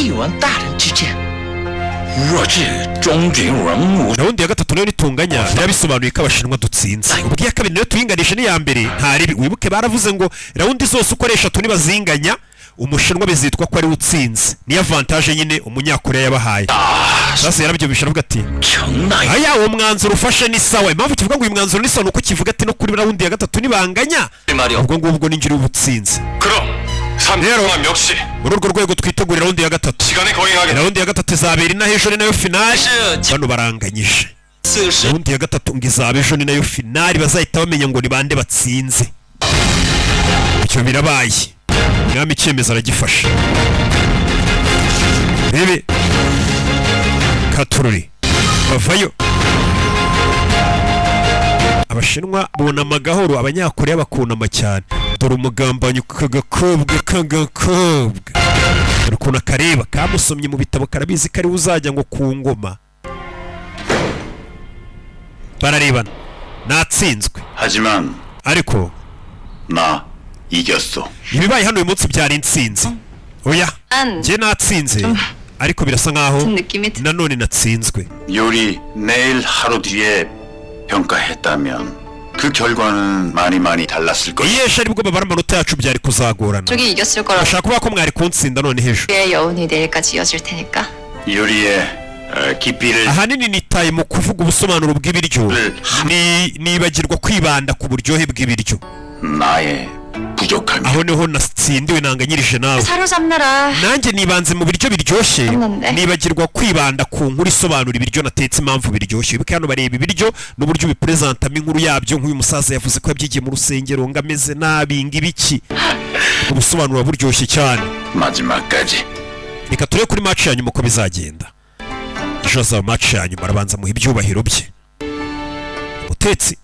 帝王大人之剑。若至中军人物， raundi ya gatatu nayo nitunganya yabisobanuye ko abashinwa dutsinze. ubwo iya kabiri nayo tuyinganisha n'iya mbere ntaribi. wibuke baravuze ngo raundi zose uko ari eshatu nibazinganya umushinwa bizitwa ko ari utsinze. ni avantage nyine umunyakoreya yabahaye. sasa yarabyumvisha aravuga ati aya uwo mwanzuro ufashe ni sawa. impamvu kivuga ngo uyu mwanzuro ni sawa nuko kivuga ati no kuri raundi ya gatatu nibanganya ubwo ngubwo ninjira ubutsinze. rero muri urwo rwego twitegurira raundi ya gatatu. raundi ya gatatu izabera inaha ejo ni nayo finali. bano baranganyije. raundi ya gatatu ngo izaba ejo ni nayo finali bazahita bamenya ngo ni bande batsinze. icyo birabaye umwami icyemezo aragifasha. rebe katururi bavayo. abashinwa bunama gahoro, abanyakoreya bakunama cyane. dore umugambanyi kagakobwa dore ukuntu akareba kamusomye mu bitabo karabizi ko ariwe uzajya ngo ku ngoma. bararebana natsinzwe ariko 나 이겼어. ibibaye hano uyu munsi byari intsinzi. oya njye natsinze ariko birasa nkaho nanone natsinzwe. 요리 내일 하루 뒤에 평가했다면 그 결과는 많이 달랐을 거야. iyesha aribwo babara amanota yacu byari kuzagorana. 저기 이겼을 거라고. bashaka kuvuga ko mwari kuntsinda none ejo. 우리의 여운이 내일까지 이어질 테니까. 요리의 깊이를 ahanini nitaye mu kuvuga ubusobanuro bw'ibiryo nibagirwa kwibanda ku buryohe bw'ibiryo. 나의 부족함이. aho niho natsindiwe nanganyirije nawe. 사로잡느라. nanjye nibanze mu biryo biryoshye nibagirwa kwibanda ku nkuru isobanura ibiryo natetse impamvu biryoshye. wibuke hano bareba ibiryo n'uburyo bipresentamo inkuru yabyo. nk'uyu musaza yavuze ko yabyigiye mu rusengero ngo ameze nabi ngo ibiki. ubusobanuro buryoshye cyane. 마지막까지. reka turebe kuri match ya nyuma uko bizagenda. ejo hazaba match ya nyuma arabanza muha ibyubahiro bye umutetsi.